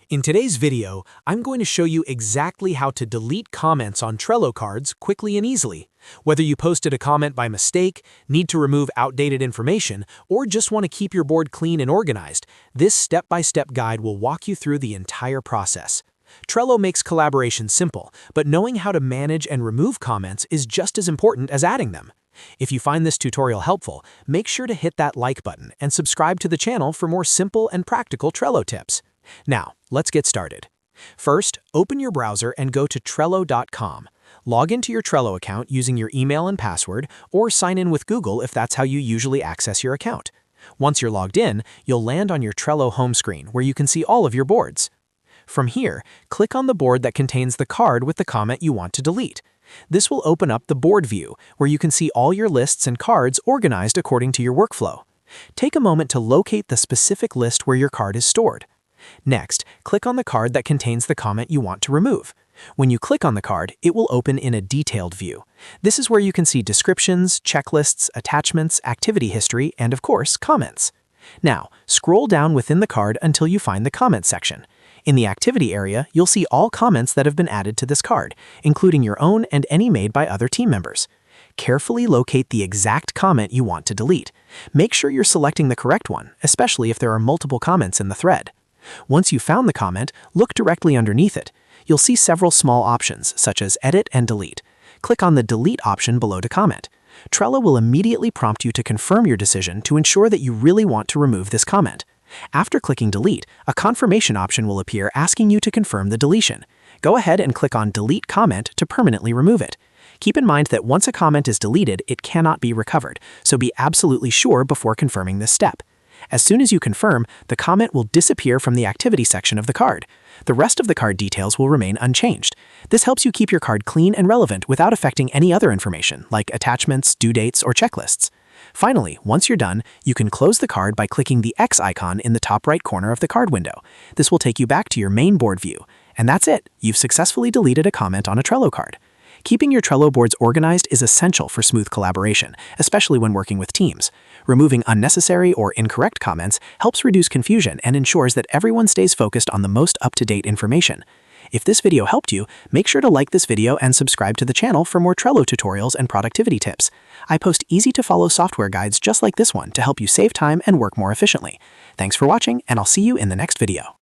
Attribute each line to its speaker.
Speaker 1: In today's video, I'm going to show you exactly how to delete comments on Trello cards quickly and easily. Whether you posted a comment by mistake, need to remove outdated information, or just want to keep your board clean and organized, this step-by-step guide will walk you through the entire process. Trello makes collaboration simple, but knowing how to manage and remove comments is just as important as adding them. If you find this tutorial helpful, make sure to hit that like button and subscribe to the channel for more simple and practical Trello tips. Now, let's get started. First, open your browser and go to Trello.com. Log into your Trello account using your email and password, or sign in with Google if that's how you usually access your account. Once you're logged in, you'll land on your Trello home screen where you can see all of your boards. From here, click on the board that contains the card with the comment you want to delete. This will open up the board view, where you can see all your lists and cards organized according to your workflow. Take a moment to locate the specific list where your card is stored. Next, click on the card that contains the comment you want to remove. When you click on the card, it will open in a detailed view. This is where you can see descriptions, checklists, attachments, activity history, and of course, comments. Now, scroll down within the card until you find the comments section. In the activity area, you'll see all comments that have been added to this card, including your own and any made by other team members. Carefully locate the exact comment you want to delete. Make sure you're selecting the correct one, especially if there are multiple comments in the thread. Once you've found the comment, look directly underneath it. You'll see several small options, such as Edit and Delete. Click on the Delete option below to comment. Trello will immediately prompt you to confirm your decision to ensure that you really want to remove this comment. After clicking Delete, a confirmation option will appear asking you to confirm the deletion. Go ahead and click on Delete Comment to permanently remove it. Keep in mind that once a comment is deleted, it cannot be recovered, so be absolutely sure before confirming this step. As soon as you confirm, the comment will disappear from the activity section of the card. The rest of the card details will remain unchanged. This helps you keep your card clean and relevant without affecting any other information, like attachments, due dates, or checklists. Finally, once you're done, you can close the card by clicking the X icon in the top right corner of the card window. This will take you back to your main board view. And that's it! You've successfully deleted a comment on a Trello card. Keeping your Trello boards organized is essential for smooth collaboration, especially when working with teams. Removing unnecessary or incorrect comments helps reduce confusion and ensures that everyone stays focused on the most up-to-date information. If this video helped you, make sure to like this video and subscribe to the channel for more Trello tutorials and productivity tips. I post easy-to-follow software guides just like this one to help you save time and work more efficiently. Thanks for watching, and I'll see you in the next video.